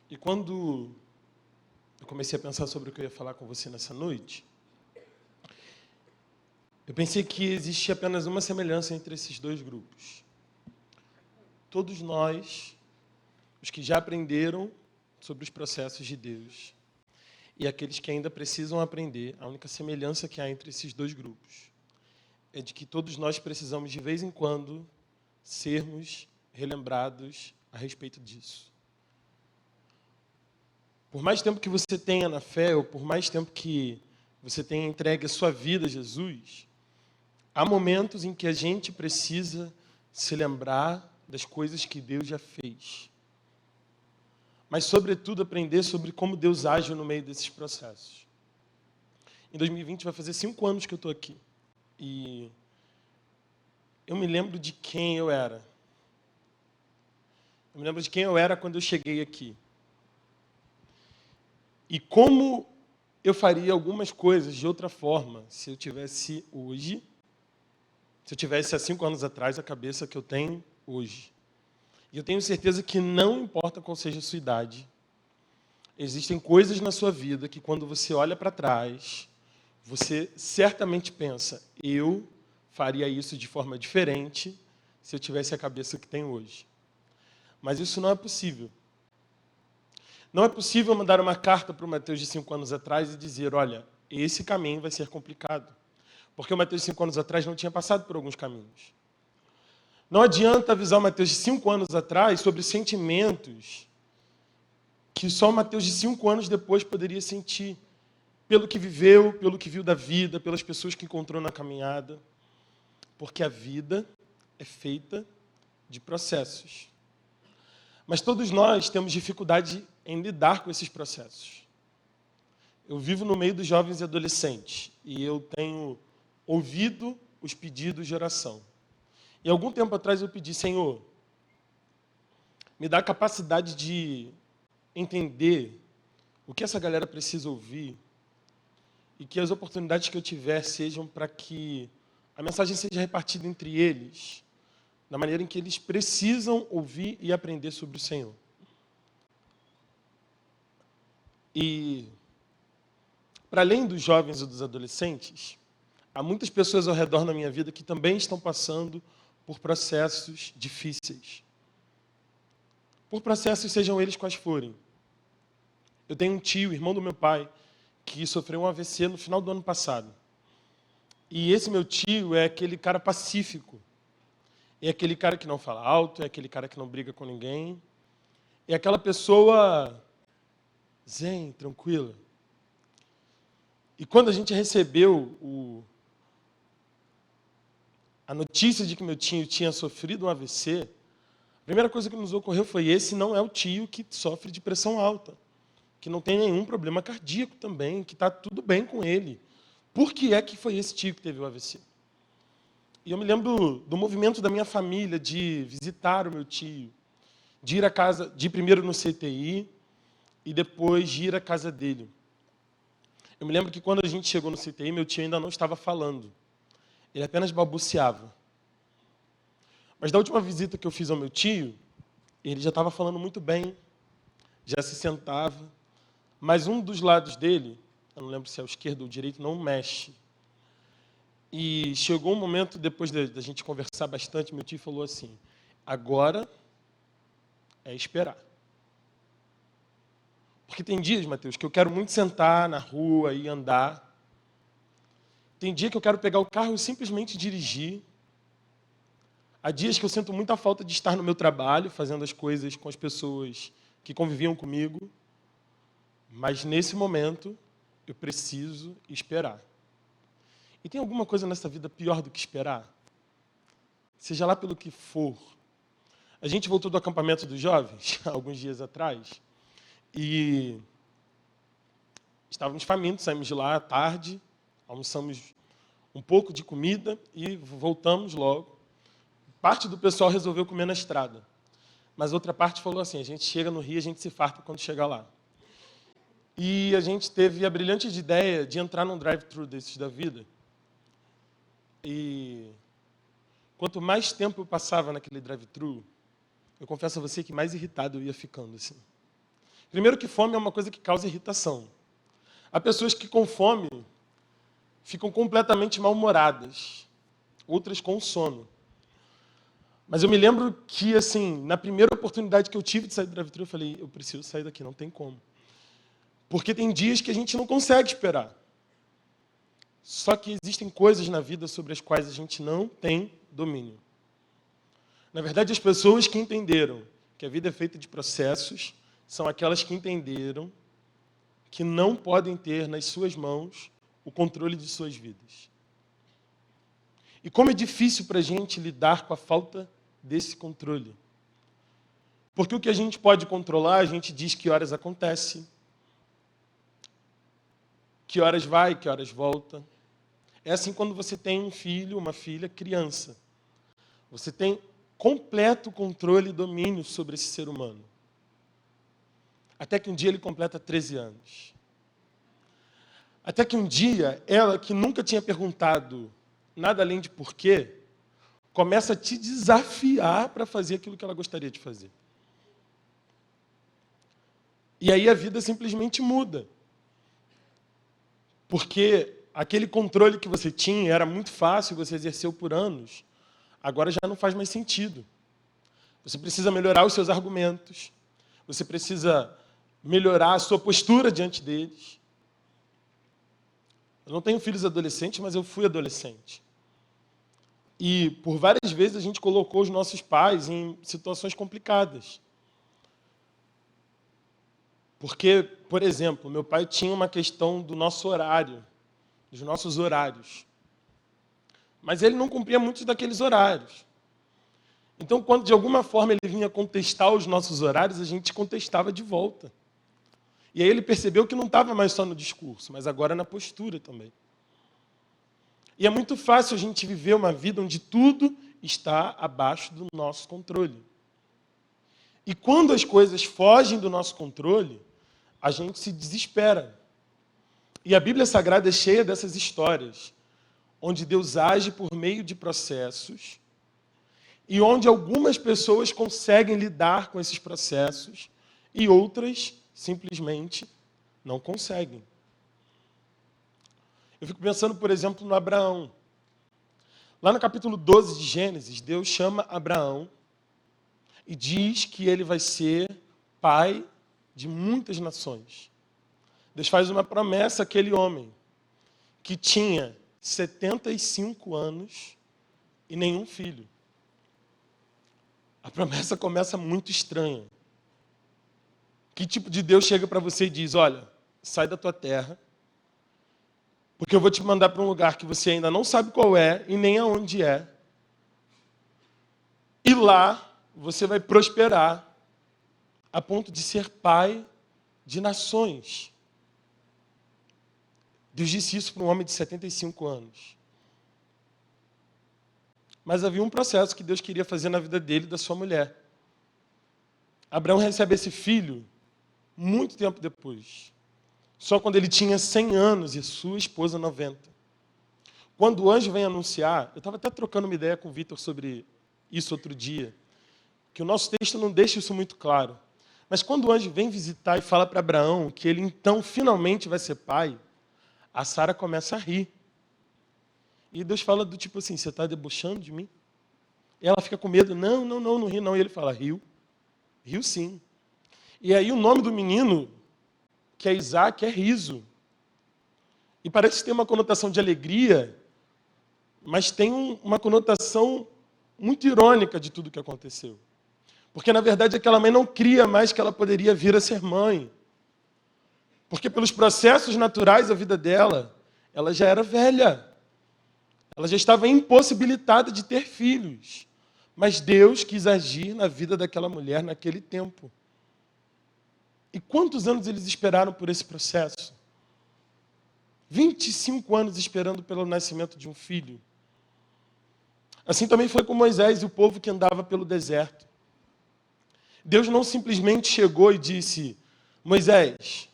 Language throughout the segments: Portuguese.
E quando eu comecei a pensar sobre o que eu ia falar com você nessa noite, eu pensei que existe apenas uma semelhança entre esses dois grupos. Todos nós, os que já aprenderam sobre os processos de Deus, e aqueles que ainda precisam aprender, a única semelhança que há entre esses dois grupos é de que todos nós precisamos, de vez em quando, sermos relembrados a respeito disso. Por mais tempo que você tenha na fé, ou por mais tempo que você tenha entregue a sua vida a Jesus, há momentos em que a gente precisa se lembrar das coisas que Deus já fez. Mas, sobretudo, aprender sobre como Deus age no meio desses processos. Em 2020 vai fazer 5 anos que eu estou aqui. E eu me lembro de quem eu era. Eu me lembro de quem eu era quando eu cheguei aqui. E como eu faria algumas coisas de outra forma se eu tivesse hoje, se eu tivesse há 5 anos atrás a cabeça que eu tenho hoje. E eu tenho certeza que não importa qual seja a sua idade, existem coisas na sua vida que quando você olha para trás, você certamente pensa, eu faria isso de forma diferente se eu tivesse a cabeça que tenho hoje. Mas isso não é possível. Não é possível mandar uma carta para o Mateus de 5 anos atrás e dizer, olha, esse caminho vai ser complicado. Porque o Mateus de 5 anos atrás não tinha passado por alguns caminhos. Não adianta avisar o Mateus de 5 anos atrás sobre sentimentos que só o Mateus de 5 anos depois poderia sentir. Pelo que viveu, pelo que viu da vida, pelas pessoas que encontrou na caminhada. Porque a vida é feita de processos. Mas todos nós temos dificuldade em lidar com esses processos. Eu vivo no meio dos jovens e adolescentes e eu tenho ouvido os pedidos de oração. E algum tempo atrás eu pedi, Senhor, me dá a capacidade de entender o que essa galera precisa ouvir e que as oportunidades que eu tiver sejam para que a mensagem seja repartida entre eles da maneira em que eles precisam ouvir e aprender sobre o Senhor. E, para além dos jovens e dos adolescentes, há muitas pessoas ao redor na minha vida que também estão passando por processos difíceis. Por processos, sejam eles quais forem. Eu tenho um tio, irmão do meu pai, que sofreu um AVC no final do ano passado. E esse meu tio é aquele cara pacífico. É aquele cara que não fala alto, é aquele cara que não briga com ninguém. É aquela pessoa zen, tranquila. E quando a gente recebeu a notícia de que meu tio tinha sofrido um AVC, a primeira coisa que nos ocorreu foi, esse não é o tio que sofre de pressão alta, que não tem nenhum problema cardíaco também, que está tudo bem com ele. Por que é que foi esse tio que teve o AVC? E eu me lembro do movimento da minha família de visitar o meu tio, de ir à casa, de ir primeiro no CTI e depois de ir à casa dele. Eu me lembro que quando a gente chegou no CTI, meu tio ainda não estava falando. Ele apenas balbuciava. Mas da última visita que eu fiz ao meu tio, ele já estava falando muito bem, já se sentava, mas um dos lados dele, eu não lembro se é o esquerdo ou o direito, não mexe. E chegou um momento, depois da gente conversar bastante, meu tio falou assim, agora é esperar. Porque tem dias, Mateus, que eu quero muito sentar na rua e andar. Tem dia que eu quero pegar o carro e simplesmente dirigir. Há dias que eu sinto muita falta de estar no meu trabalho, fazendo as coisas com as pessoas que conviviam comigo. Mas nesse momento, eu preciso esperar. E tem alguma coisa nessa vida pior do que esperar? Seja lá pelo que for. A gente voltou do acampamento dos jovens, alguns dias atrás, e estávamos famintos, saímos de lá à tarde, almoçamos um pouco de comida e voltamos logo. Parte do pessoal resolveu comer na estrada, mas outra parte falou assim, a gente chega no Rio, a gente se farta quando chegar lá. E a gente teve a brilhante ideia de entrar num drive-thru desses da vida. E quanto mais tempo eu passava naquele drive-thru, eu confesso a você que mais irritado eu ia ficando. Assim. Primeiro que fome é uma coisa que causa irritação. Há pessoas que com fome ficam completamente mal-humoradas, outras com sono. Mas eu me lembro que, assim, na primeira oportunidade que eu tive de sair do drive-thru, eu falei, eu preciso sair daqui, não tem como. Porque tem dias que a gente não consegue esperar. Só que existem coisas na vida sobre as quais a gente não tem domínio. Na verdade, as pessoas que entenderam que a vida é feita de processos são aquelas que entenderam que não podem ter nas suas mãos o controle de suas vidas. E como é difícil para a gente lidar com a falta desse controle. Porque o que a gente pode controlar, a gente diz que horas acontece, que horas vai, que horas volta. É assim quando você tem um filho, uma filha, criança. Você tem completo controle e domínio sobre esse ser humano. Até que um dia ele completa 13 anos. Até que um dia, ela, que nunca tinha perguntado nada além de porquê, começa a te desafiar para fazer aquilo que ela gostaria de fazer. E aí a vida simplesmente muda. Porque aquele controle que você tinha era muito fácil, você exerceu por anos, agora já não faz mais sentido. Você precisa melhorar os seus argumentos, você precisa melhorar a sua postura diante deles. Eu não tenho filhos adolescentes, mas eu fui adolescente. E por várias vezes a gente colocou os nossos pais em situações complicadas. Porque, por exemplo, meu pai tinha uma questão do nosso horário, dos nossos horários. Mas ele não cumpria muitos daqueles horários. Então, quando de alguma forma ele vinha contestar os nossos horários, a gente contestava de volta. E aí ele percebeu que não estava mais só no discurso, mas agora na postura também. E é muito fácil a gente viver uma vida onde tudo está abaixo do nosso controle. E quando as coisas fogem do nosso controle, a gente se desespera. E a Bíblia Sagrada é cheia dessas histórias, onde Deus age por meio de processos e onde algumas pessoas conseguem lidar com esses processos e outras simplesmente não conseguem. Eu fico pensando, por exemplo, no Abraão. Lá no capítulo 12 de Gênesis, Deus chama Abraão e diz que ele vai ser pai de muitas nações. Deus faz uma promessa àquele homem que tinha 75 anos e nenhum filho. A promessa começa muito estranha. Que tipo de Deus chega para você e diz, olha, sai da tua terra, porque eu vou te mandar para um lugar que você ainda não sabe qual é e nem aonde é. E lá você vai prosperar a ponto de ser pai de nações. Deus disse isso para um homem de 75 anos. Mas havia um processo que Deus queria fazer na vida dele e da sua mulher. Abraão recebe esse filho muito tempo depois. Só quando ele tinha 100 anos e sua esposa 90. Quando o anjo vem anunciar, eu estava até trocando uma ideia com o Vitor sobre isso outro dia, que o nosso texto não deixa isso muito claro. Mas quando o anjo vem visitar e fala para Abraão que ele então finalmente vai ser pai, a Sara começa a rir. E Deus fala do tipo assim, você está debochando de mim? E ela fica com medo, não ri não. E ele fala, riu sim. E aí o nome do menino, que é Isaac, é riso. E parece que tem uma conotação de alegria, mas tem uma conotação muito irônica de tudo que aconteceu. Porque, na verdade, aquela mãe não cria mais que ela poderia vir a ser mãe. Porque, pelos processos naturais da vida dela, ela já era velha. Ela já estava impossibilitada de ter filhos. Mas Deus quis agir na vida daquela mulher naquele tempo. E quantos anos eles esperaram por esse processo? 25 anos esperando pelo nascimento de um filho. Assim também foi com Moisés e o povo que andava pelo deserto. Deus não simplesmente chegou e disse, Moisés,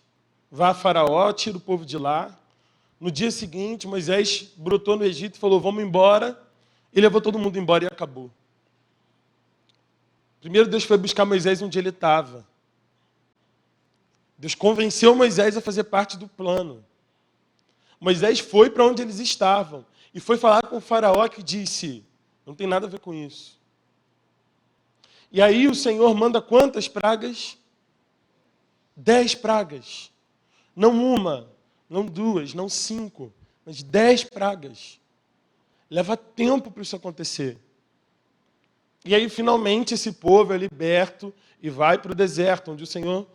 vá a Faraó, tira o povo de lá. No dia seguinte, Moisés brotou no Egito e falou, vamos embora. E levou todo mundo embora e acabou. Primeiro Deus foi buscar Moisés onde ele estava. Deus convenceu Moisés a fazer parte do plano. Moisés foi para onde eles estavam e foi falar com o faraó, que disse: não tem nada a ver com isso. E aí o Senhor manda quantas pragas? 10 pragas. Não uma, não duas, não 5, mas 10 pragas. Leva tempo para isso acontecer. E aí, finalmente, esse povo é liberto e vai para o deserto, onde o Senhor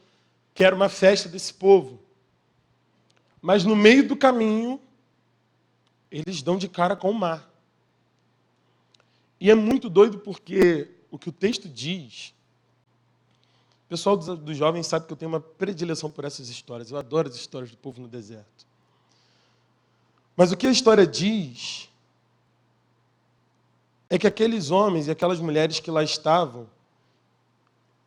quer uma festa desse povo. Mas no meio do caminho, eles dão de cara com o mar. E é muito doido porque o que o texto diz... O pessoal dos jovens sabe que eu tenho uma predileção por essas histórias. Eu adoro as histórias do povo no deserto. Mas o que a história diz é que aqueles homens e aquelas mulheres que lá estavam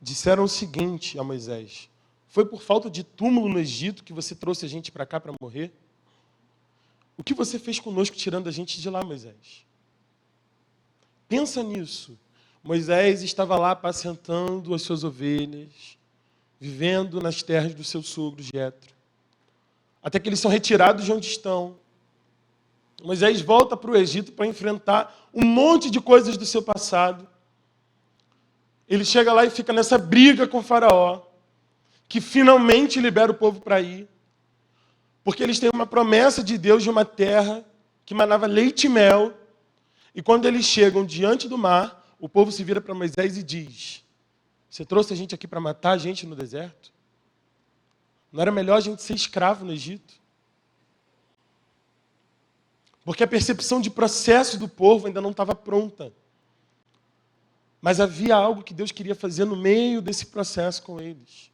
disseram o seguinte a Moisés: foi por falta de túmulo no Egito que você trouxe a gente para cá para morrer? O que você fez conosco tirando a gente de lá, Moisés? Pensa nisso. Moisés estava lá apacentando as suas ovelhas, vivendo nas terras do seu sogro Jetro, até que eles são retirados de onde estão. Moisés volta para o Egito para enfrentar um monte de coisas do seu passado. Ele chega lá e fica nessa briga com o faraó, que finalmente libera o povo para ir, porque eles têm uma promessa de Deus de uma terra que manava leite e mel, e quando eles chegam diante do mar, o povo se vira para Moisés e diz: você trouxe a gente aqui para matar a gente no deserto? Não era melhor a gente ser escravo no Egito? Porque a percepção de processo do povo ainda não estava pronta. Mas havia algo que Deus queria fazer no meio desse processo com eles.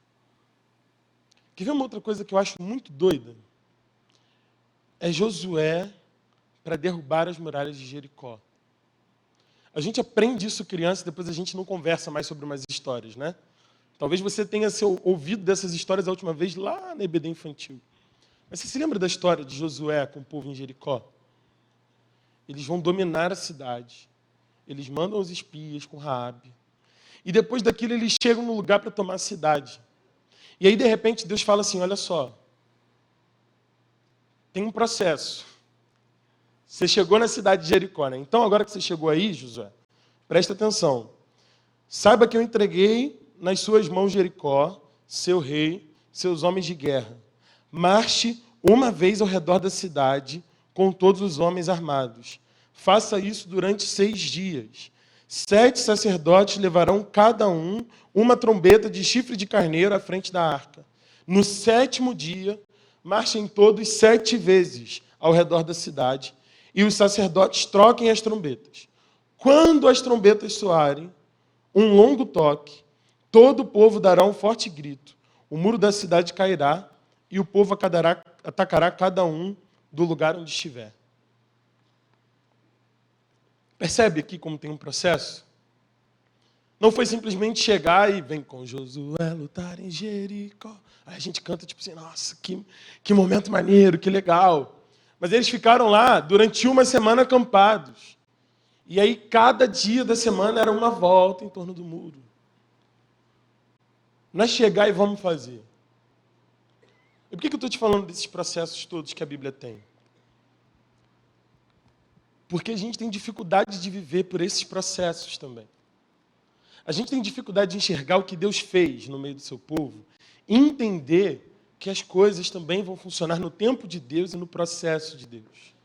Quer ver uma outra coisa que eu acho muito doida? É Josué para derrubar as muralhas de Jericó. A gente aprende isso criança, depois a gente não conversa mais sobre umas histórias, né? Talvez você tenha ouvido dessas histórias a última vez lá na EBD infantil. Mas você se lembra da história de Josué com o povo em Jericó? Eles vão dominar a cidade. Eles mandam os espias com Raabe. E depois daquilo eles chegam no lugar para tomar a cidade. E aí, de repente, Deus fala assim: olha só, tem um processo. Você chegou na cidade de Jericó, né? Então, agora que você chegou aí, Josué, presta atenção. Saiba que eu entreguei nas suas mãos Jericó, seu rei, seus homens de guerra. Marche uma vez ao redor da cidade com todos os homens armados. Faça isso durante 6 dias. 7 sacerdotes levarão cada um uma trombeta de chifre de carneiro à frente da arca. No 7º dia, marchem todos 7 vezes ao redor da cidade e os sacerdotes troquem as trombetas. Quando as trombetas soarem, um longo toque, todo o povo dará um forte grito. O muro da cidade cairá e o povo atacará cada um do lugar onde estiver. Percebe aqui como tem um processo? Não foi simplesmente chegar e vem com Josué lutar em Jericó. Aí a gente canta tipo assim: nossa, que momento maneiro, que legal. Mas eles ficaram lá durante uma semana acampados. E aí cada dia da semana era uma volta em torno do muro. Não é chegar e vamos fazer. E por que eu estou te falando desses processos todos que a Bíblia tem? Porque a gente tem dificuldade de viver por esses processos também. A gente tem dificuldade de enxergar o que Deus fez no meio do seu povo e entender que as coisas também vão funcionar no tempo de Deus e no processo de Deus.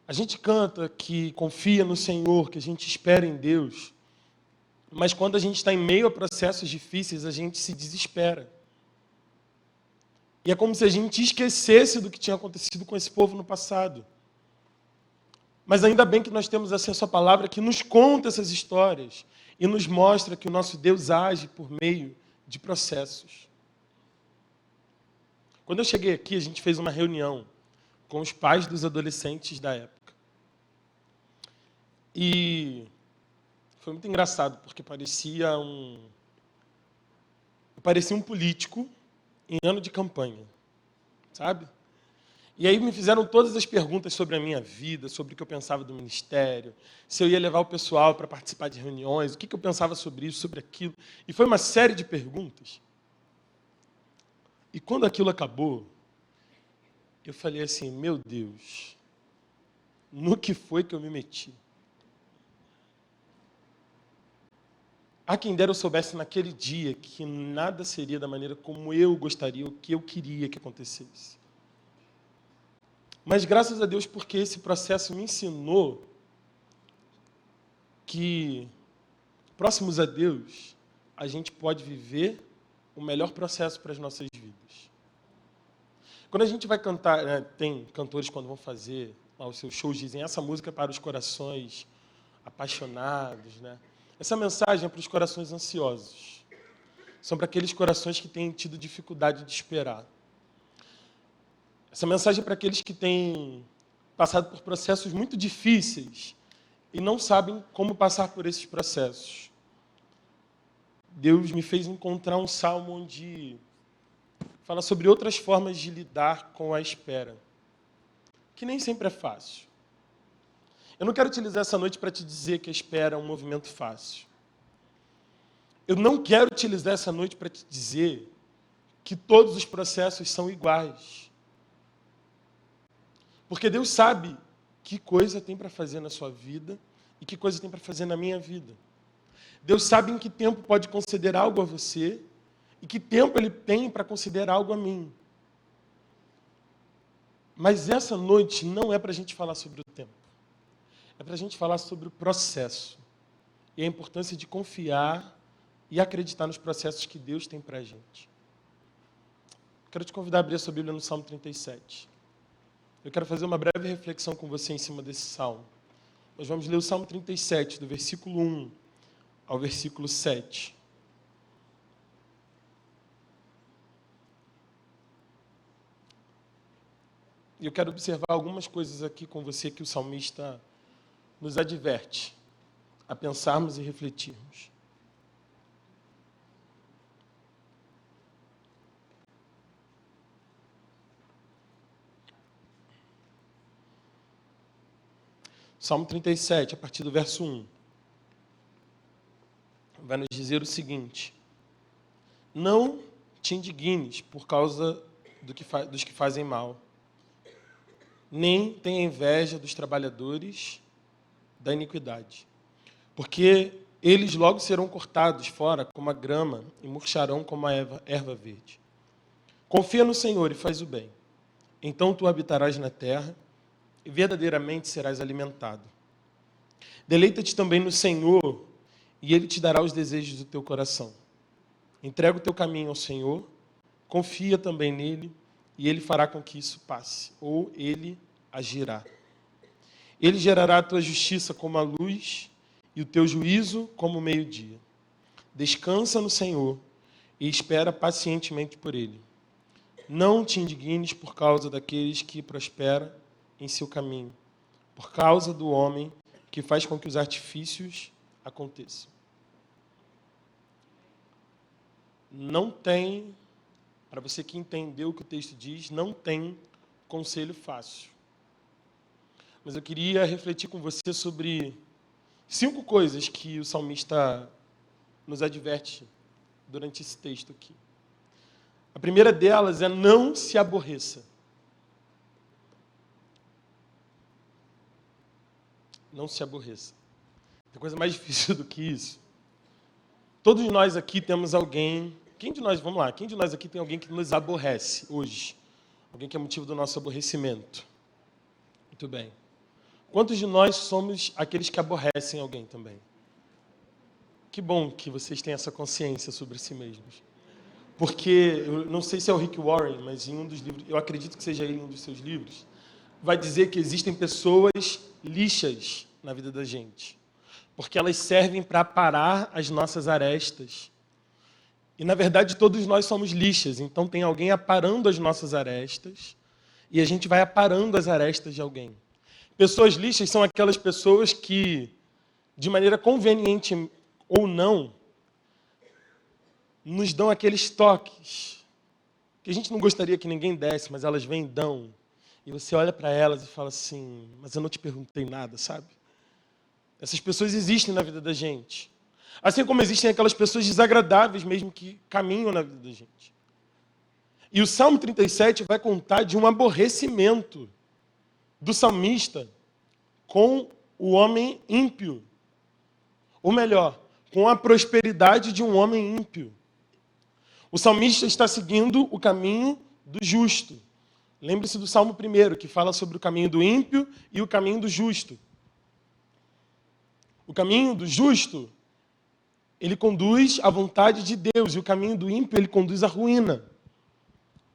A gente canta que confia no Senhor, que a gente espera em Deus, mas quando a gente está em meio a processos difíceis, a gente se desespera. E é como se a gente esquecesse do que tinha acontecido com esse povo no passado. Mas ainda bem que nós temos acesso à palavra que nos conta essas histórias e nos mostra que o nosso Deus age por meio de processos. Quando eu cheguei aqui, a gente fez uma reunião com os pais dos adolescentes da época. E foi muito engraçado, porque parecia um político em ano de campanha, sabe? E aí me fizeram todas as perguntas sobre a minha vida, sobre o que eu pensava do ministério, se eu ia levar o pessoal para participar de reuniões, o que eu pensava sobre isso, sobre aquilo. E foi uma série de perguntas. E quando aquilo acabou, eu falei assim, meu Deus, no que foi que eu me meti? Há quem dera eu soubesse naquele dia que nada seria da maneira como eu gostaria, o que eu queria que acontecesse. Mas graças a Deus, porque esse processo me ensinou que, próximos a Deus, a gente pode viver o melhor processo para as nossas vidas. Quando a gente vai cantar, né, tem cantores quando vão fazer os seus shows, dizem essa música é para os corações apaixonados, né? Essa mensagem é para os corações ansiosos. São para aqueles corações que têm tido dificuldade de esperar. Essa mensagem é para aqueles que têm passado por processos muito difíceis e não sabem como passar por esses processos. Deus me fez encontrar um salmo onde fala sobre outras formas de lidar com a espera, que nem sempre é fácil. Eu não quero utilizar essa noite para te dizer que a espera é um movimento fácil. Eu não quero utilizar essa noite para te dizer que todos os processos são iguais. Porque Deus sabe que coisa tem para fazer na sua vida e que coisa tem para fazer na minha vida. Deus sabe em que tempo pode conceder algo a você e que tempo Ele tem para conceder algo a mim. Mas essa noite não é para a gente falar sobre o tempo. É para a gente falar sobre o processo e a importância de confiar e acreditar nos processos que Deus tem para a gente. Quero te convidar a abrir a sua Bíblia no Salmo 37. Eu quero fazer uma breve reflexão com você em cima desse salmo. Nós vamos ler o Salmo 37, do versículo 1 ao versículo 7. E eu quero observar algumas coisas aqui com você que o salmista nos adverte a pensarmos e refletirmos. Salmo 37, a partir do verso 1, vai nos dizer o seguinte: não te indignes por causa dos que fazem mal, nem tenha inveja dos trabalhadores da iniquidade, porque eles logo serão cortados fora como a grama e murcharão como a erva verde. Confia no Senhor e faz o bem, então tu habitarás na terra e verdadeiramente serás alimentado. Deleita-te também no Senhor, e Ele te dará os desejos do teu coração. Entrega o teu caminho ao Senhor, confia também nele, e Ele fará com que isso passe, ou Ele agirá. Ele gerará a tua justiça como a luz, e o teu juízo como o meio-dia. Descansa no Senhor, e espera pacientemente por Ele. Não te indignes por causa daqueles que prosperam em seu caminho, por causa do homem que faz com que os artifícios aconteçam. Não tem, para você que entendeu o que o texto diz, não tem conselho fácil. Mas eu queria refletir com você sobre 5 coisas que o salmista nos adverte durante esse texto aqui. A primeira delas é não se aborreça. Não se aborreça. Tem coisa mais difícil do que isso. Todos nós aqui temos alguém... Quem de nós aqui tem alguém que nos aborrece hoje? Alguém que é motivo do nosso aborrecimento? Muito bem. Quantos de nós somos aqueles que aborrecem alguém também? Que bom que vocês têm essa consciência sobre si mesmos. Porque, eu não sei se é o Rick Warren, mas em um dos livros, eu acredito que seja ele em um dos seus livros, vai dizer que existem pessoas lixas na vida da gente. Porque elas servem para aparar as nossas arestas. E, na verdade, todos nós somos lixas. Então, tem alguém aparando as nossas arestas e a gente vai aparando as arestas de alguém. Pessoas lixas são aquelas pessoas que, de maneira conveniente ou não, nos dão aqueles toques que a gente não gostaria que ninguém desse, mas elas vêm e dão. E você olha para elas e fala assim, mas eu não te perguntei nada, sabe? Essas pessoas existem na vida da gente. Assim como existem aquelas pessoas desagradáveis mesmo que caminham na vida da gente. E o Salmo 37 vai contar de um aborrecimento do salmista com o homem ímpio. Ou melhor, com a prosperidade de um homem ímpio. O salmista está seguindo o caminho do justo. Lembre-se do Salmo 1, que fala sobre o caminho do ímpio e o caminho do justo. O caminho do justo, ele conduz à vontade de Deus, e o caminho do ímpio, ele conduz à ruína.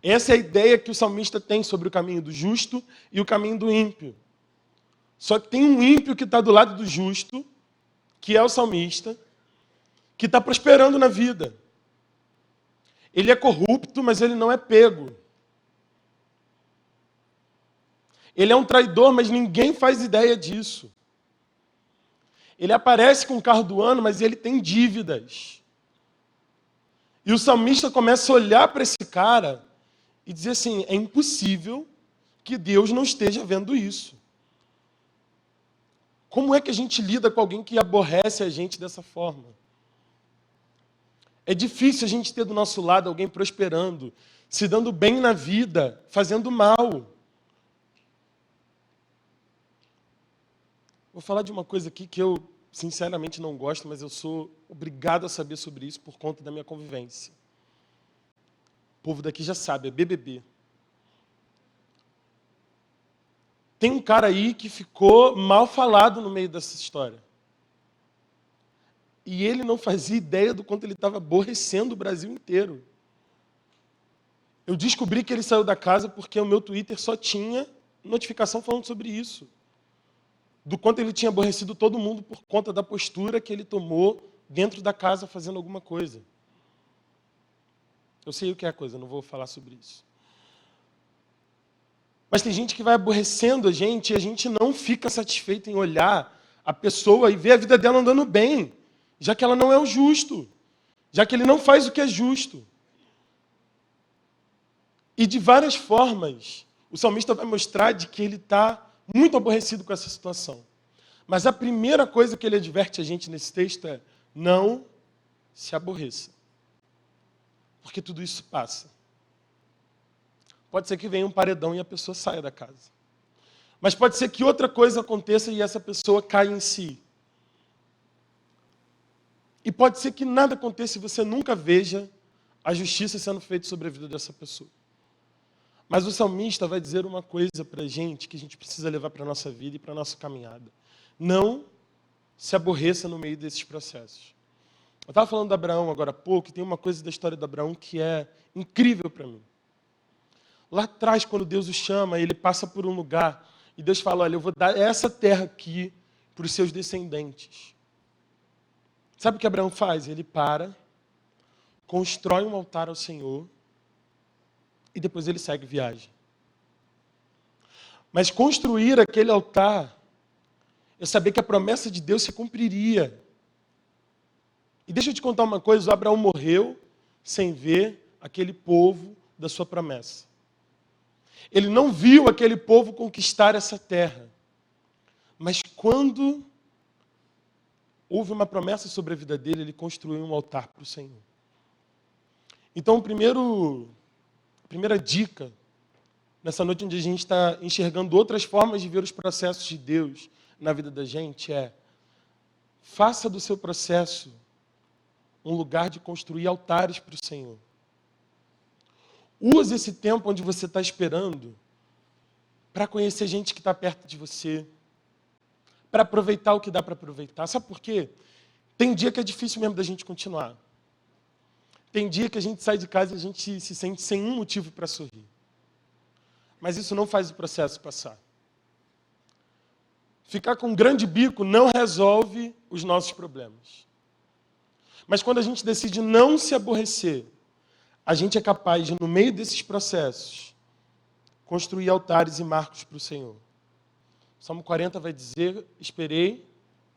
Essa é a ideia que o salmista tem sobre o caminho do justo e o caminho do ímpio. Só que tem um ímpio que está do lado do justo, que é o salmista, que está prosperando na vida. Ele é corrupto, mas ele não é pego. Ele é um traidor, mas ninguém faz ideia disso. Ele aparece com o carro do ano, mas ele tem dívidas. E o salmista começa a olhar para esse cara e dizer assim, é impossível que Deus não esteja vendo isso. Como é que a gente lida com alguém que aborrece a gente dessa forma? É difícil a gente ter do nosso lado alguém prosperando, se dando bem na vida, fazendo mal. Vou falar de uma coisa aqui que eu, sinceramente, não gosto, mas eu sou obrigado a saber sobre isso por conta da minha convivência. O povo daqui já sabe, é BBB. Tem um cara aí que ficou mal falado no meio dessa história. E ele não fazia ideia do quanto ele estava aborrecendo o Brasil inteiro. Eu descobri que ele saiu da casa porque o meu Twitter só tinha notificação falando sobre isso. Do quanto ele tinha aborrecido todo mundo por conta da postura que ele tomou dentro da casa fazendo alguma coisa. Eu sei o que é a coisa, não vou falar sobre isso. Mas tem gente que vai aborrecendo a gente e a gente não fica satisfeito em olhar a pessoa e ver a vida dela andando bem, já que ela não é o justo, já que ele não faz o que é justo. E de várias formas, o salmista vai mostrar de que ele está muito aborrecido com essa situação. Mas a primeira coisa que ele adverte a gente nesse texto é: não se aborreça. Porque tudo isso passa. Pode ser que venha um paredão e a pessoa saia da casa. Mas pode ser que outra coisa aconteça e essa pessoa caia em si. E pode ser que nada aconteça e você nunca veja a justiça sendo feita sobre a vida dessa pessoa. Mas o salmista vai dizer uma coisa para a gente que a gente precisa levar para a nossa vida e para a nossa caminhada. Não se aborreça no meio desses processos. Eu estava falando de Abraão agora há pouco, e tem uma coisa da história de Abraão que é incrível para mim. Lá atrás, quando Deus o chama, ele passa por um lugar, e Deus fala, olha, eu vou dar essa terra aqui para os seus descendentes. Sabe o que Abraão faz? Ele para, constrói um altar ao Senhor, e depois ele segue viagem. Mas construir aquele altar, é saber que a promessa de Deus se cumpriria. E deixa eu te contar uma coisa, o Abraão morreu sem ver aquele povo da sua promessa. Ele não viu aquele povo conquistar essa terra. Mas quando houve uma promessa sobre a vida dele, ele construiu um altar para o Senhor. Então, a primeira dica, nessa noite onde a gente está enxergando outras formas de ver os processos de Deus na vida da gente, é: faça do seu processo um lugar de construir altares para o Senhor. Use esse tempo onde você está esperando para conhecer gente que está perto de você, para aproveitar o que dá para aproveitar. Sabe por quê? Tem dia que é difícil mesmo da gente continuar. Tem dia que a gente sai de casa e a gente se sente sem um motivo para sorrir. Mas isso não faz o processo passar. Ficar com um grande bico não resolve os nossos problemas. Mas quando a gente decide não se aborrecer, a gente é capaz de, no meio desses processos, construir altares e marcos para o Senhor. O Salmo 40 vai dizer: esperei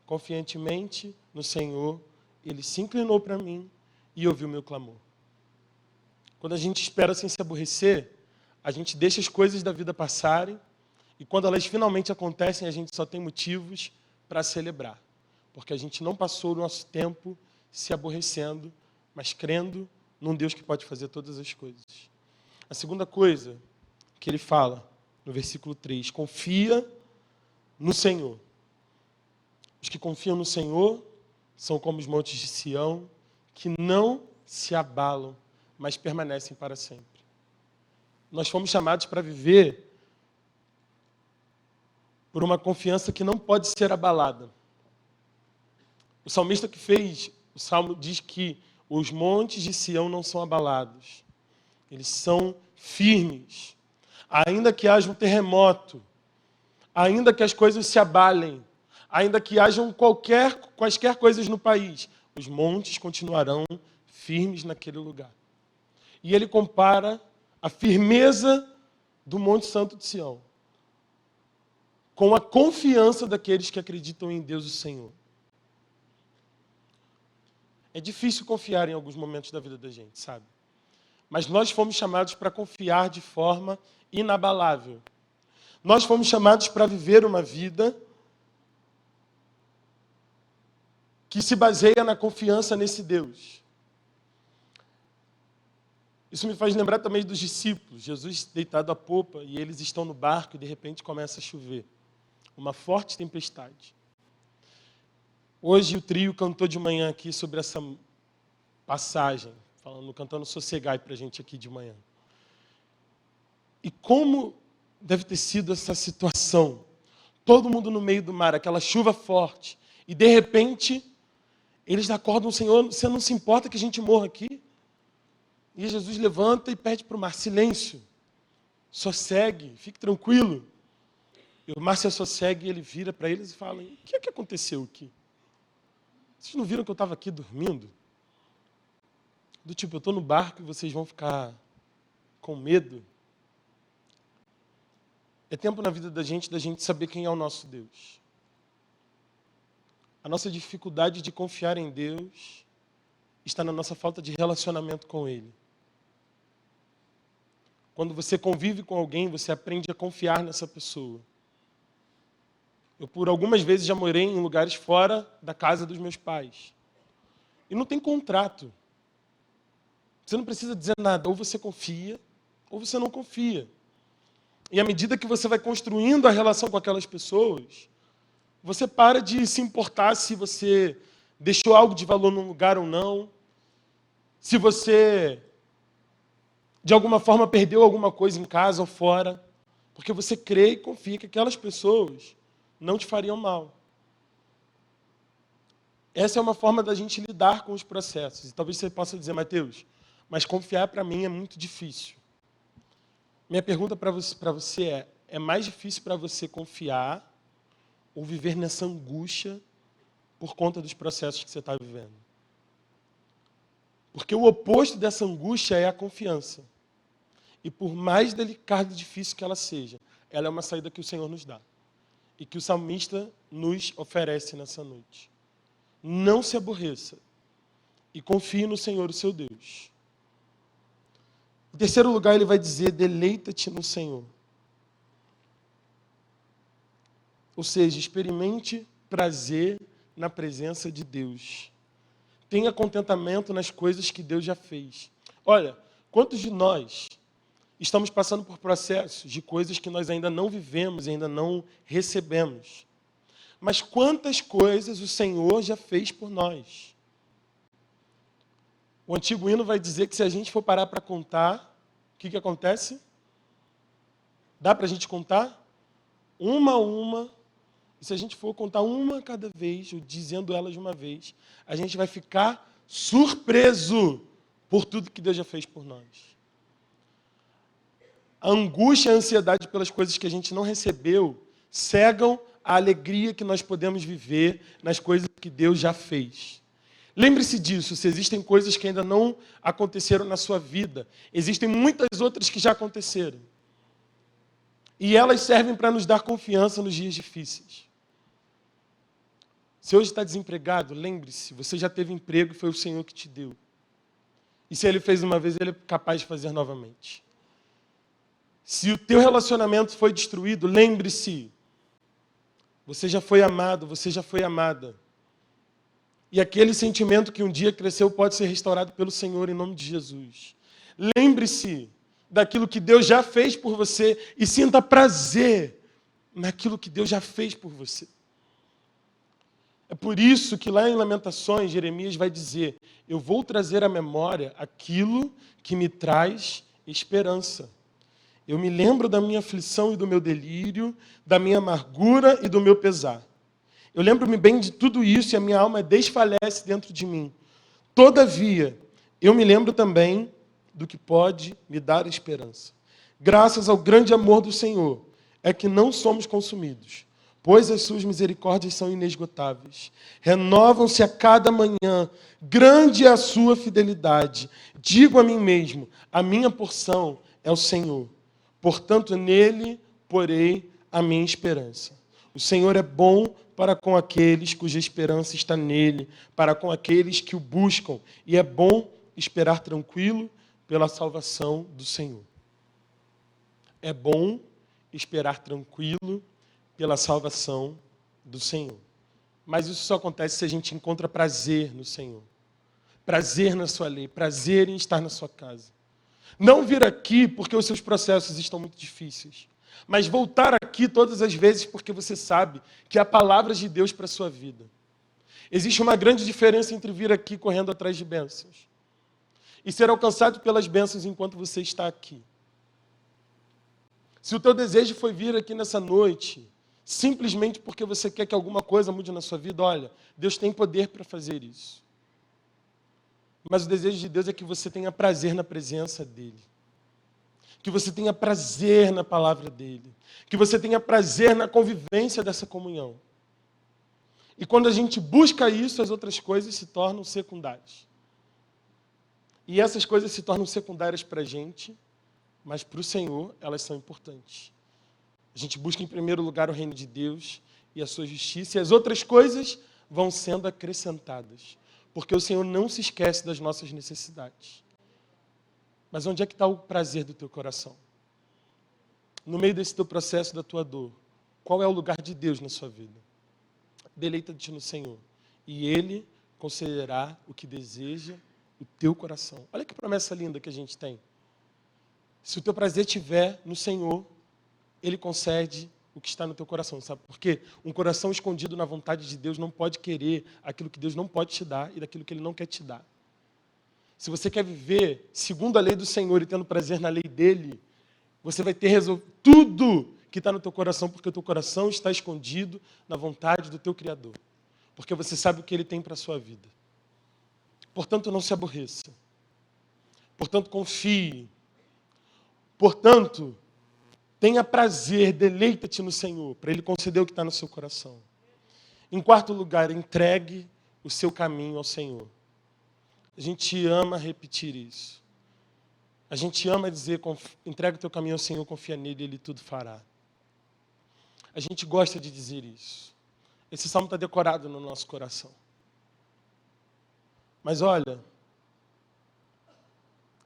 confiantemente no Senhor, Ele se inclinou para mim e ouviu o meu clamor. Quando a gente espera sem se aborrecer, A gente deixa as coisas da vida passarem e quando elas finalmente acontecem, a gente só tem motivos para celebrar. Porque a gente não passou o nosso tempo se aborrecendo, mas crendo num Deus que pode fazer todas as coisas. A segunda coisa que ele fala, no versículo 3, confia no Senhor. Os que confiam no Senhor são como os montes de Sião, que não se abalam, mas permanecem para sempre. Nós fomos chamados para viver por uma confiança que não pode ser abalada. O salmista que fez o salmo diz que os montes de Sião não são abalados. Eles são firmes. Ainda que haja um terremoto, ainda que as coisas se abalem, ainda que hajam quaisquer coisas no país, os montes continuarão firmes naquele lugar. E ele compara a firmeza do Monte Santo de Sião com a confiança daqueles que acreditam em Deus o Senhor. É difícil confiar em alguns momentos da vida da gente, sabe? Mas nós fomos chamados para confiar de forma inabalável. Nós fomos chamados para viver uma vida que se baseia na confiança nesse Deus. Isso me faz lembrar também dos discípulos. Jesus deitado à popa e eles estão no barco e de repente começa a chover. Uma forte tempestade. Hoje o trio cantou de manhã aqui sobre essa passagem, cantando Sossegai para a gente aqui de manhã. E como deve ter sido essa situação? Todo mundo no meio do mar, aquela chuva forte, e de repente eles acordam o Senhor, você não se importa que a gente morra aqui? E Jesus levanta e pede para o mar, silêncio, sossegue, fique tranquilo. E o mar se sossegue e ele vira para eles e fala, o que é que aconteceu aqui? Vocês não viram que eu estava aqui dormindo? Do tipo, eu estou no barco e vocês vão ficar com medo? É tempo na vida da gente saber quem é o nosso Deus. A nossa dificuldade de confiar em Deus está na nossa falta de relacionamento com Ele. Quando você convive com alguém, você aprende a confiar nessa pessoa. Eu, por algumas vezes, já morei em lugares fora da casa dos meus pais. E não tem contrato. Você não precisa dizer nada. Ou você confia, ou você não confia. E à medida que você vai construindo a relação com aquelas pessoas, você para de se importar se você deixou algo de valor num lugar ou não, se você, de alguma forma, perdeu alguma coisa em casa ou fora, porque você crê e confia que aquelas pessoas não te fariam mal. Essa é uma forma da gente lidar com os processos. E talvez você possa dizer, Mateus, mas confiar para mim é muito difícil. Minha pergunta para você é mais difícil para você confiar ou viver nessa angústia por conta dos processos que você está vivendo? Porque o oposto dessa angústia é a confiança. E por mais delicada e difícil que ela seja, ela é uma saída que o Senhor nos dá. E que o salmista nos oferece nessa noite. Não se aborreça e confie no Senhor, o seu Deus. Em terceiro lugar, ele vai dizer, deleita-te no Senhor. Ou seja, experimente prazer na presença de Deus. Tenha contentamento nas coisas que Deus já fez. Olha, quantos de nós estamos passando por processos de coisas que nós ainda não vivemos, ainda não recebemos? Mas quantas coisas o Senhor já fez por nós? O antigo hino vai dizer que se a gente for parar para contar, o que acontece? Dá para a gente contar? Uma a uma. E se a gente for contar uma a cada vez, ou dizendo elas de uma vez, a gente vai ficar surpreso por tudo que Deus já fez por nós. A angústia e a ansiedade pelas coisas que a gente não recebeu cegam a alegria que nós podemos viver nas coisas que Deus já fez. Lembre-se disso, se existem coisas que ainda não aconteceram na sua vida, existem muitas outras que já aconteceram. E elas servem para nos dar confiança nos dias difíceis. Se hoje está desempregado, lembre-se, você já teve emprego e foi o Senhor que te deu. E se Ele fez uma vez, Ele é capaz de fazer novamente. Se o teu relacionamento foi destruído, lembre-se, você já foi amado, você já foi amada. E aquele sentimento que um dia cresceu pode ser restaurado pelo Senhor em nome de Jesus. Lembre-se daquilo que Deus já fez por você e sinta prazer naquilo que Deus já fez por você. É por isso que lá em Lamentações, Jeremias vai dizer: eu vou trazer à memória aquilo que me traz esperança. Eu me lembro da minha aflição e do meu delírio, da minha amargura e do meu pesar. Eu lembro-me bem de tudo isso e a minha alma desfalece dentro de mim. Todavia, eu me lembro também do que pode me dar esperança. Graças ao grande amor do Senhor, é que não somos consumidos, pois as suas misericórdias são inesgotáveis. Renovam-se a cada manhã, grande é a sua fidelidade. Digo a mim mesmo, a minha porção é o Senhor. Portanto, nele porei a minha esperança. O Senhor é bom para com aqueles cuja esperança está nele, para com aqueles que o buscam, e é bom esperar tranquilo pela salvação do Senhor. É bom esperar tranquilo pela salvação do Senhor. Mas isso só acontece se a gente encontra prazer no Senhor. Prazer na sua lei, prazer em estar na sua casa. Não vir aqui porque os seus processos estão muito difíceis, mas voltar aqui todas as vezes porque você sabe que há palavras de Deus para a sua vida. Existe uma grande diferença entre vir aqui correndo atrás de bênçãos e ser alcançado pelas bênçãos enquanto você está aqui. Se o teu desejo foi vir aqui nessa noite, simplesmente porque você quer que alguma coisa mude na sua vida, olha, Deus tem poder para fazer isso. Mas o desejo de Deus é que você tenha prazer na presença dEle. Que você tenha prazer na palavra dEle. Que você tenha prazer na convivência dessa comunhão. E quando a gente busca isso, as outras coisas se tornam secundárias. E essas coisas se tornam secundárias para a gente, mas para o Senhor elas são importantes. A gente busca em primeiro lugar o reino de Deus e a sua justiça, e as outras coisas vão sendo acrescentadas. Porque o Senhor não se esquece das nossas necessidades. Mas onde é que está o prazer do teu coração? No meio desse teu processo, da tua dor, qual é o lugar de Deus na sua vida? Deleita-te no Senhor, e Ele concederá o que deseja o teu coração. Olha que promessa linda que a gente tem. Se o teu prazer estiver no Senhor, Ele concede o que está no teu coração. Sabe por quê? Um coração escondido na vontade de Deus não pode querer aquilo que Deus não pode te dar e daquilo que Ele não quer te dar. Se você quer viver segundo a lei do Senhor e tendo prazer na lei dEle, você vai ter tudo que está no teu coração, porque o teu coração está escondido na vontade do teu Criador. Porque você sabe o que Ele tem para a sua vida. Portanto, não se aborreça. Portanto, confie. Portanto, tenha prazer, deleita-te no Senhor, para Ele conceder o que está no seu coração. Em quarto lugar, entregue o seu caminho ao Senhor. A gente ama repetir isso. A gente ama dizer, entrega o teu caminho ao Senhor, confia nele, Ele tudo fará. A gente gosta de dizer isso. Esse salmo está decorado no nosso coração. Mas olha,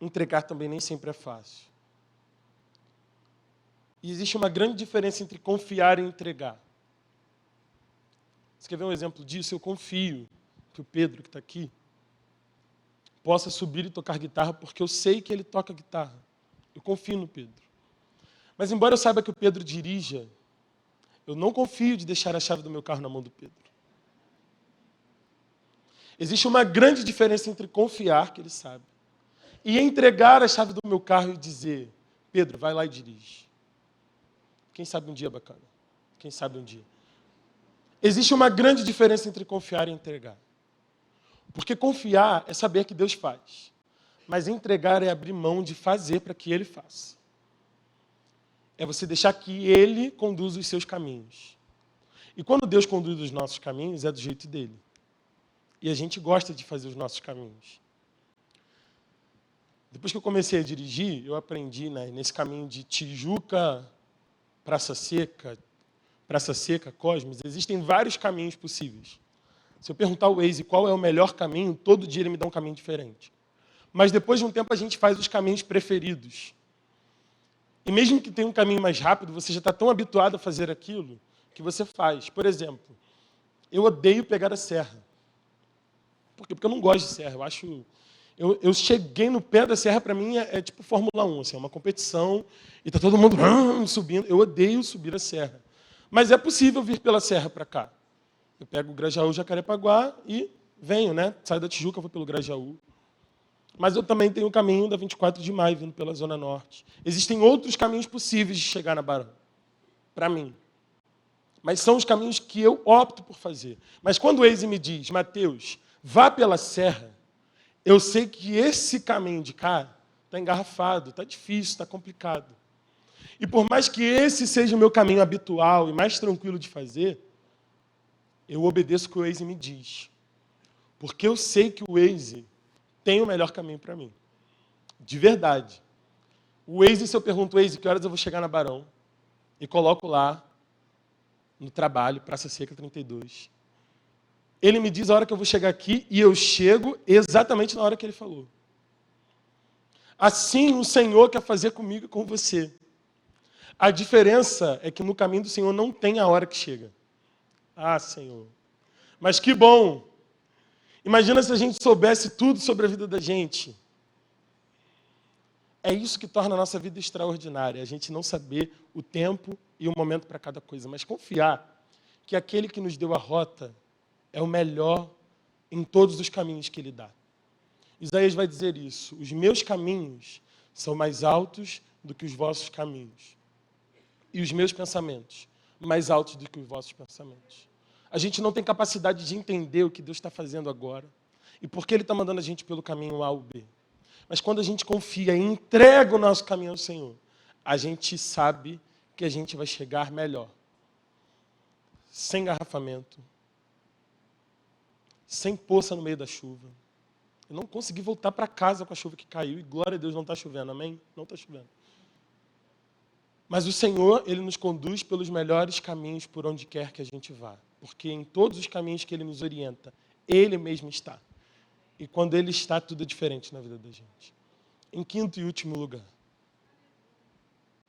entregar também nem sempre é fácil. E existe uma grande diferença entre confiar e entregar. Você quer ver um exemplo disso? Eu confio que o Pedro, que está aqui, possa subir e tocar guitarra, porque eu sei que ele toca guitarra. Eu confio no Pedro. Mas embora eu saiba que o Pedro dirija, eu não confio de deixar a chave do meu carro na mão do Pedro. Existe uma grande diferença entre confiar, que ele sabe, e entregar a chave do meu carro e dizer, Pedro, vai lá e dirige. Quem sabe um dia, bacana? Quem sabe um dia? Existe uma grande diferença entre confiar e entregar. Porque confiar é saber que Deus faz. Mas entregar é abrir mão de fazer para que Ele faça. É você deixar que Ele conduza os seus caminhos. E quando Deus conduz os nossos caminhos, é do jeito dEle. E a gente gosta de fazer os nossos caminhos. Depois que eu comecei a dirigir, eu aprendi, né, nesse caminho de Tijuca, Praça Seca, Cosmos, existem vários caminhos possíveis. Se eu perguntar ao Waze qual é o melhor caminho, todo dia ele me dá um caminho diferente. Mas depois de um tempo a gente faz os caminhos preferidos. E mesmo que tenha um caminho mais rápido, você já está tão habituado a fazer aquilo que você faz. Por exemplo, eu odeio pegar a serra. Por quê? Porque eu não gosto de serra. Eu cheguei no pé da serra, para mim, é tipo Fórmula 1, assim, é uma competição, e está todo mundo subindo. Eu odeio subir a serra. Mas é possível vir pela serra para cá. Eu pego o Grajaú, Jacarepaguá e venho, né? Saio da Tijuca, vou pelo Grajaú. Mas eu também tenho o caminho da 24 de maio, vindo pela Zona Norte. Existem outros caminhos possíveis de chegar na Barão, para mim. Mas são os caminhos que eu opto por fazer. Mas quando o Waze me diz, Mateus, vá pela serra, eu sei que esse caminho de cá está engarrafado, está difícil, está complicado. E por mais que esse seja o meu caminho habitual e mais tranquilo de fazer, eu obedeço o que o Waze me diz. Porque eu sei que o Waze tem o melhor caminho para mim. De verdade. O Waze, se eu pergunto, Waze, que horas eu vou chegar na Barão? E coloco lá, no trabalho, Praça Seca 32. Ele me diz a hora que eu vou chegar aqui e eu chego exatamente na hora que ele falou. Assim o Senhor quer fazer comigo e com você. A diferença é que no caminho do Senhor não tem a hora que chega. Ah, Senhor. Mas que bom! Imagina se a gente soubesse tudo sobre a vida da gente. É isso que torna a nossa vida extraordinária, a gente não saber o tempo e o momento para cada coisa, mas confiar que aquele que nos deu a rota é o melhor em todos os caminhos que ele dá. Isaías vai dizer isso: os meus caminhos são mais altos do que os vossos caminhos, e os meus pensamentos mais altos do que os vossos pensamentos. A gente não tem capacidade de entender o que Deus está fazendo agora e por que Ele está mandando a gente pelo caminho A ou B. Mas quando a gente confia e entrega o nosso caminho ao Senhor, a gente sabe que a gente vai chegar melhor. Sem engarrafamento, sem poça no meio da chuva. Eu não consegui voltar para casa com a chuva que caiu e glória a Deus não está chovendo, amém? Não está chovendo. Mas o Senhor, Ele nos conduz pelos melhores caminhos por onde quer que a gente vá. Porque em todos os caminhos que Ele nos orienta, Ele mesmo está. E quando Ele está, tudo é diferente na vida da gente. Em quinto e último lugar,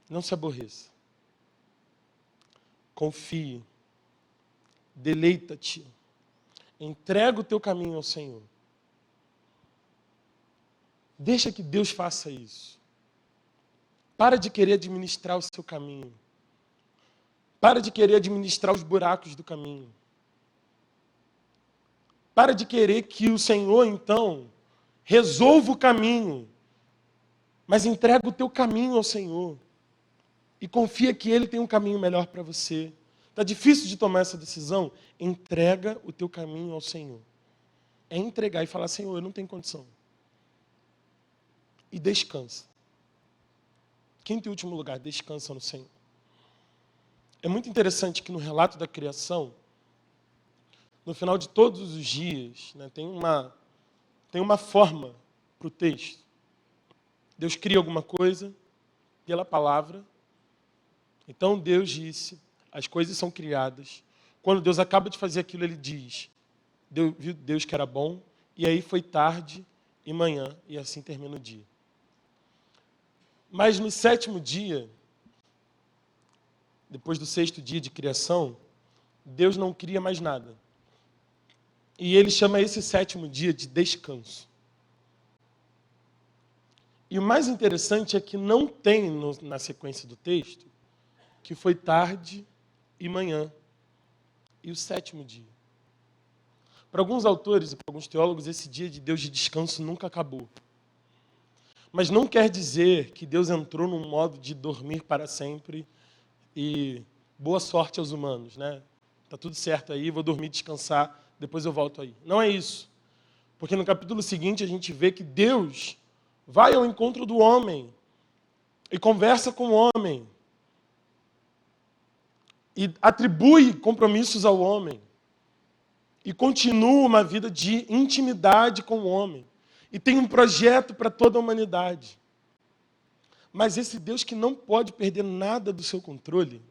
não se aborreça. Confie. Deleita-te. Entrega o teu caminho ao Senhor. Deixa que Deus faça isso. Para de querer administrar o seu caminho. Para de querer administrar os buracos do caminho. Para de querer que o Senhor, então, resolva o caminho. Mas entrega o teu caminho ao Senhor. E confia que Ele tem um caminho melhor para você. Está difícil de tomar essa decisão? Entrega o teu caminho ao Senhor. É entregar e falar, Senhor, eu não tenho condição. E descansa. Quinto e último lugar, descansa no Senhor. É muito interessante que no relato da criação, no final de todos os dias, né, tem uma forma para o texto. Deus cria alguma coisa pela palavra. Então Deus disse, as coisas são criadas. Quando Deus acaba de fazer aquilo, Ele diz, viu Deus que era bom, e aí foi tarde e manhã, e assim termina o dia. Mas no sétimo dia, depois do sexto dia de criação, Deus não cria mais nada. E Ele chama esse sétimo dia de descanso. E o mais interessante é que não tem na sequência do texto que foi tarde e manhã e o sétimo dia. Para alguns autores e para alguns teólogos, esse dia de Deus de descanso nunca acabou. Mas não quer dizer que Deus entrou num modo de dormir para sempre e boa sorte aos humanos, né? Tá tudo certo aí, vou dormir, descansar, depois eu volto aí. Não é isso. Porque no capítulo seguinte a gente vê que Deus vai ao encontro do homem e conversa com o homem e atribui compromissos ao homem e continua uma vida de intimidade com o homem. E tem um projeto para toda a humanidade. Mas esse Deus que não pode perder nada do seu controle,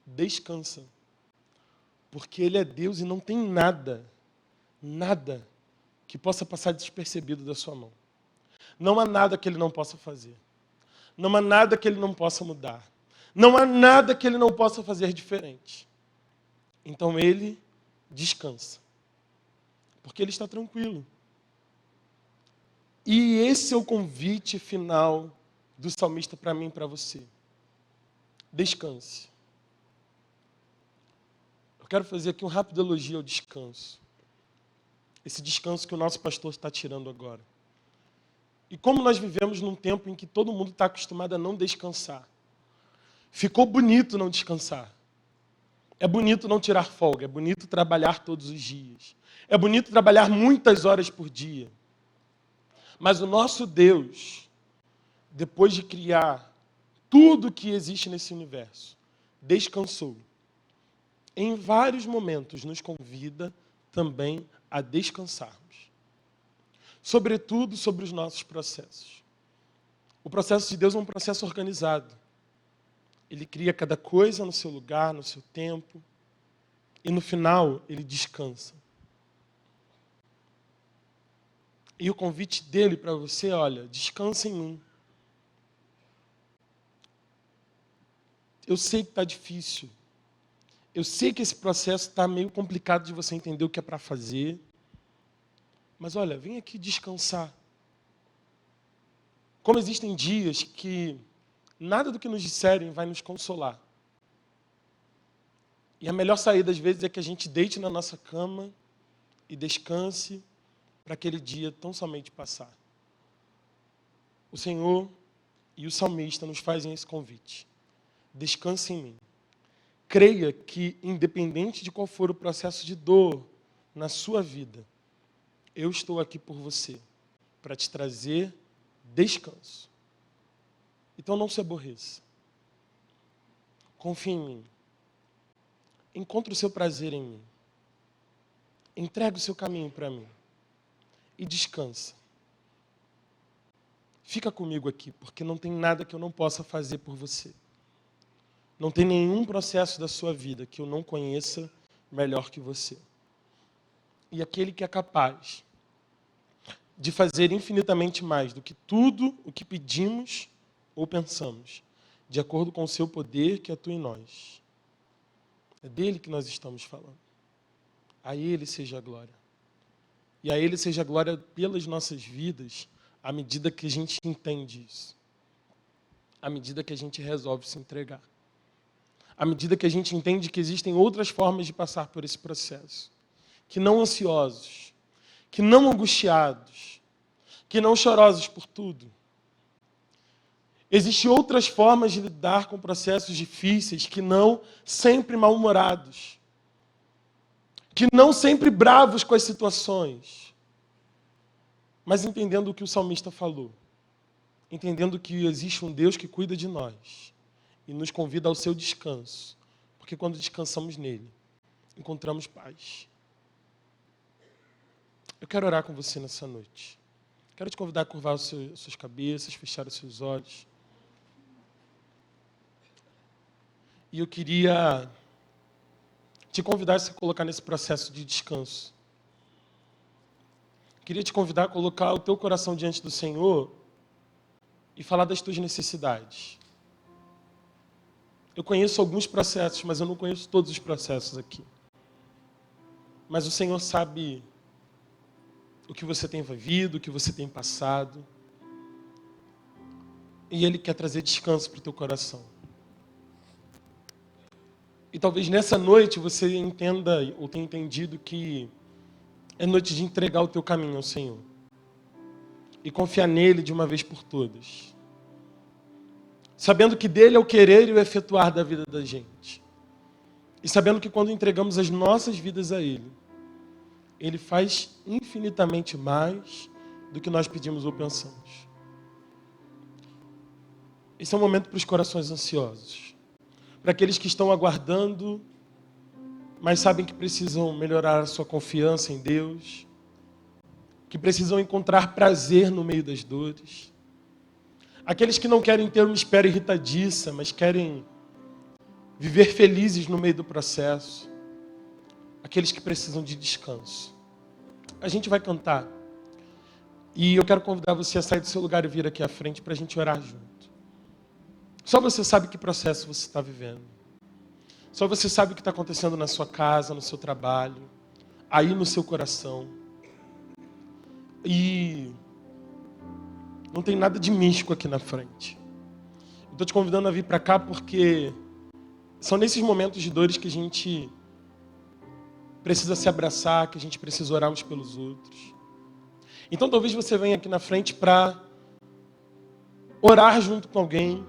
descansa. Porque Ele é Deus e não tem nada que possa passar despercebido da sua mão. Não há nada que Ele não possa fazer. Não há nada que ele não possa mudar. Não há nada que ele não possa fazer diferente. Então ele descansa. Porque ele está tranquilo. E esse é o convite final do salmista para mim e para você. Descanse. Eu quero fazer aqui um rápido elogio ao descanso. Esse descanso que o nosso pastor está tirando agora. E como nós vivemos num tempo em que todo mundo está acostumado a não descansar. Ficou bonito não descansar. É bonito não tirar folga. É bonito trabalhar todos os dias. É bonito trabalhar muitas horas por dia. Mas o nosso Deus, depois de criar tudo que existe nesse universo, descansou. Em vários momentos nos convida também a descansarmos. Sobretudo sobre os nossos processos. O processo de Deus é um processo organizado. Ele cria cada coisa no seu lugar, no seu tempo. E no final, ele descansa. E o convite dele para você, olha, descansa em mim. Eu sei que está difícil. Eu sei que esse processo está meio complicado de você entender o que é para fazer. Mas olha, vem aqui descansar. Como existem dias que nada do que nos disserem vai nos consolar. E a melhor saída, às vezes, é que a gente deite na nossa cama e descanse para aquele dia tão somente passar. O Senhor e o salmista nos fazem esse convite. Descanse em mim. Creia que, independente de qual for o processo de dor na sua vida, eu estou aqui por você, para te trazer descanso. Então não se aborreça. Confie em mim. Encontre o seu prazer em mim. Entregue o seu caminho para mim. E descansa. Fica comigo aqui, porque não tem nada que eu não possa fazer por você. Não tem nenhum processo da sua vida que eu não conheça melhor que você. E aquele que é capaz de fazer infinitamente mais do que tudo o que pedimos ou pensamos, de acordo com o seu poder que atua em nós. É dele que nós estamos falando. A ele seja a glória. E a ele seja a glória pelas nossas vidas, à medida que a gente entende isso. À medida que a gente resolve se entregar. À medida que a gente entende que existem outras formas de passar por esse processo. Que não ansiosos, que não angustiados, que não chorosos por tudo. Existem outras formas de lidar com processos difíceis que não sempre mal-humorados, que não sempre bravos com as situações, mas entendendo o que o salmista falou, entendendo que existe um Deus que cuida de nós e nos convida ao seu descanso, porque quando descansamos nele, encontramos paz. Eu quero orar com você nessa noite. Quero te convidar a curvar as suas cabeças, fechar os seus olhos. E eu queria te convidar a se colocar nesse processo de descanso. Queria te convidar a colocar o teu coração diante do Senhor e falar das tuas necessidades. Eu conheço alguns processos, mas eu não conheço todos os processos aqui. Mas o Senhor sabe o que você tem vivido, o que você tem passado. E Ele quer trazer descanso para o teu coração. E talvez nessa noite você entenda ou tenha entendido que é noite de entregar o teu caminho ao Senhor. E confiar nele de uma vez por todas. Sabendo que dele é o querer e o efetuar da vida da gente. E sabendo que quando entregamos as nossas vidas a Ele, Ele faz infinitamente mais do que nós pedimos ou pensamos. Esse é um momento para os corações ansiosos. Para aqueles que estão aguardando, mas sabem que precisam melhorar a sua confiança em Deus, que precisam encontrar prazer no meio das dores. Aqueles que não querem ter uma espera irritadiça, mas querem viver felizes no meio do processo. Aqueles que precisam de descanso. A gente vai cantar. E eu quero convidar você a sair do seu lugar e vir aqui à frente para a gente orar junto. Só você sabe que processo você está vivendo. Só você sabe o que está acontecendo na sua casa, no seu trabalho, aí no seu coração. E não tem nada de místico aqui na frente. Estou te convidando a vir para cá porque são nesses momentos de dores que a gente precisa se abraçar, que a gente precisa orar uns pelos outros. Então talvez você venha aqui na frente para orar junto com alguém.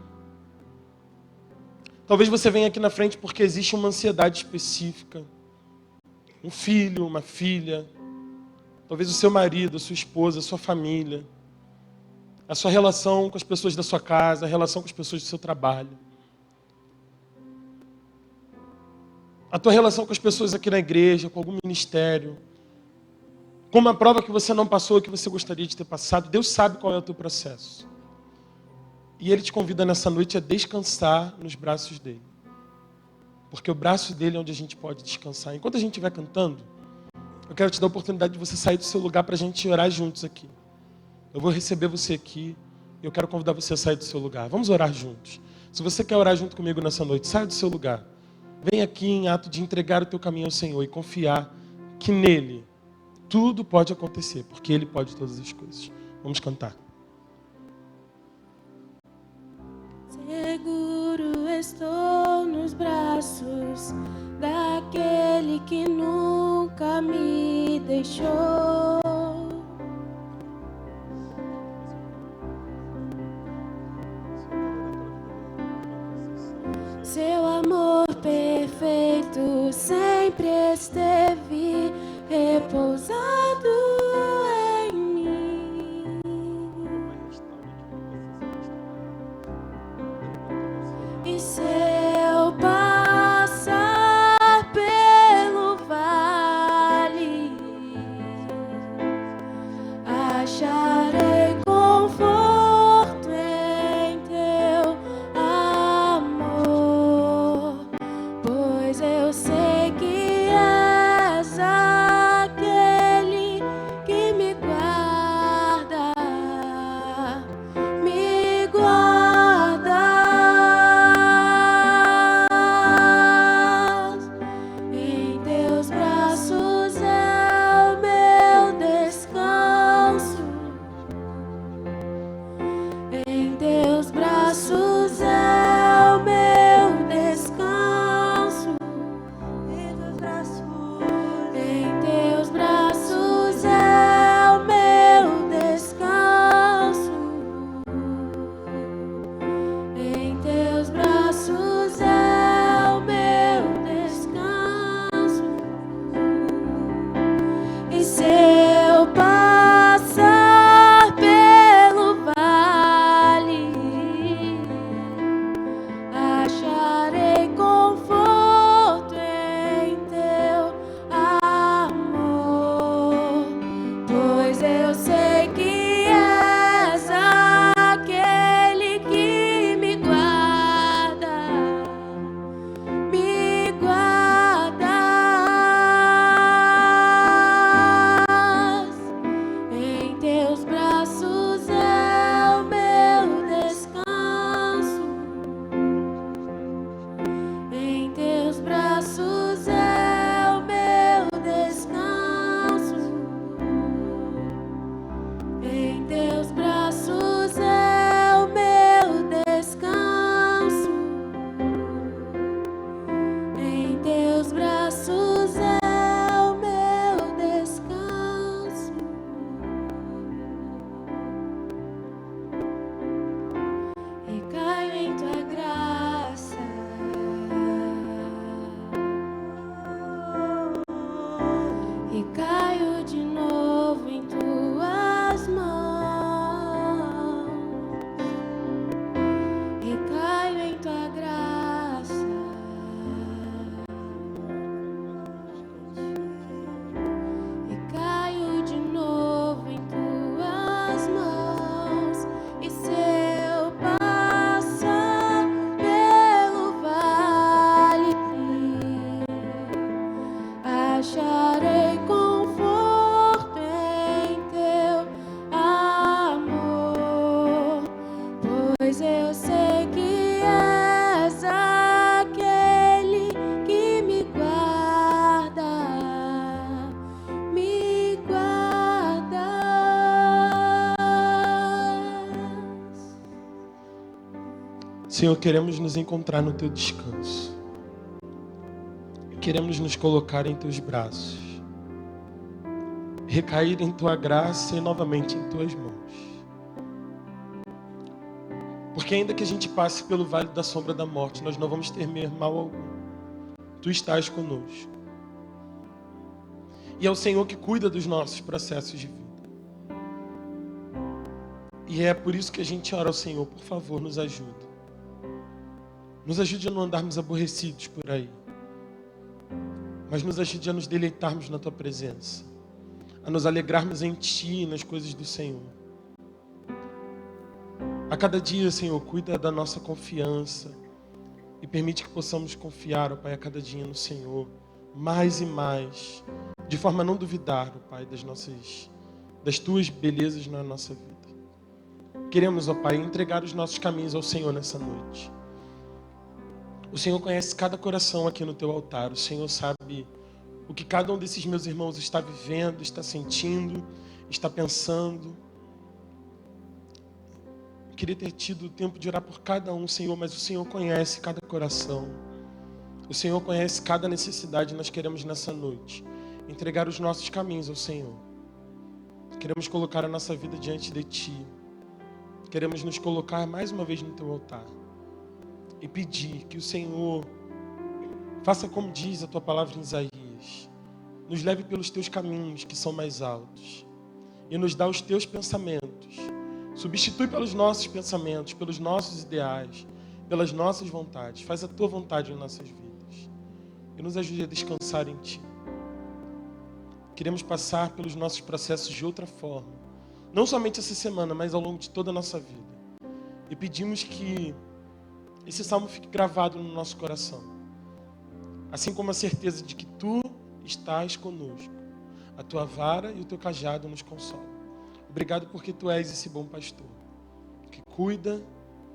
Talvez você venha aqui na frente porque existe uma ansiedade específica. Um filho, uma filha. Talvez o seu marido, a sua esposa, a sua família. A sua relação com as pessoas da sua casa, a relação com as pessoas do seu trabalho. A tua relação com as pessoas aqui na igreja, com algum ministério. Com uma prova que você não passou, que você gostaria de ter passado. Deus sabe qual é o teu processo. E Ele te convida nessa noite a descansar nos braços dEle. Porque o braço dEle é onde a gente pode descansar. Enquanto a gente estiver cantando, eu quero te dar a oportunidade de você sair do seu lugar para a gente orar juntos aqui. Eu vou receber você aqui e eu quero convidar você a sair do seu lugar. Vamos orar juntos. Se você quer orar junto comigo nessa noite, saia do seu lugar. Vem aqui em ato de entregar o teu caminho ao Senhor e confiar que nele tudo pode acontecer, porque Ele pode todas as coisas. Vamos cantar. Seguro estou nos braços daquele que nunca me deixou. Seu amor perfeito sempre esteve repousado em mim. E se eu passar pelo vale, acharei conforto em teu amor, pois eu sei que és aquele que me guarda, me guarda. Em teus braços é o meu descanso. Em teus braços é o meu descanso. Em teus braços é o meu descanso. Em teus braços é o meu descanso. E se eu passar pelo vale, acharei conforto em teu amor, pois eu sei que és aquele que me guarda, me guardas. Em teus braços é o meu descanso. Em teus braços é o meu descanso. Em teus braços é o meu descanso. Em teus braços é o meu descanso. E caio em tua graça. E caio de novo em tuas mãos. E caio em tua graça. E caio de novo em tuas mãos. E se eu passar pelo vale, acharei conforto em teu amor, pois eu sei que Senhor, queremos nos encontrar no Teu descanso. Queremos nos colocar em Teus braços. Recair em Tua graça e novamente em Tuas mãos. Porque ainda que a gente passe pelo vale da sombra da morte, nós não vamos temer mal algum. Tu estás conosco. E é o Senhor que cuida dos nossos processos de vida. E é por isso que a gente ora ao Senhor, por favor, nos ajude. Nos ajude a não andarmos aborrecidos por aí. Mas nos ajude a nos deleitarmos na Tua presença. A nos alegrarmos em Ti e nas coisas do Senhor. A cada dia, Senhor, cuida da nossa confiança. E permite que possamos confiar, ó Pai, a cada dia no Senhor. Mais e mais. De forma a não duvidar, ó Pai, das Tuas belezas na nossa vida. Queremos, ó Pai, entregar os nossos caminhos ao Senhor nessa noite. O Senhor conhece cada coração aqui no Teu altar. O Senhor sabe o que cada um desses meus irmãos está vivendo, está sentindo, está pensando. Eu queria ter tido o tempo de orar por cada um, Senhor, mas o Senhor conhece cada coração. O Senhor conhece cada necessidade. Nós queremos nessa noite entregar os nossos caminhos ao Senhor. Queremos colocar a nossa vida diante de Ti. Queremos nos colocar mais uma vez no Teu altar. E pedir que o Senhor faça como diz a Tua palavra em Isaías. Nos leve pelos Teus caminhos que são mais altos. E nos dá os Teus pensamentos. Substitui pelos nossos pensamentos, pelos nossos ideais, pelas nossas vontades. Faz a Tua vontade em nossas vidas. E nos ajude a descansar em Ti. Queremos passar pelos nossos processos de outra forma. Não somente essa semana, mas ao longo de toda a nossa vida. E pedimos que esse salmo fique gravado no nosso coração. Assim como a certeza de que Tu estás conosco. A Tua vara e o Teu cajado nos consolam. Obrigado porque Tu és esse bom pastor. Que cuida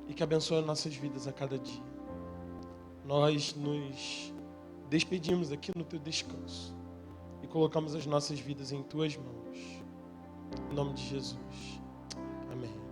e que abençoa nossas vidas a cada dia. Nós nos despedimos aqui no Teu descanso. E colocamos as nossas vidas em Tuas mãos. Em nome de Jesus. Amém.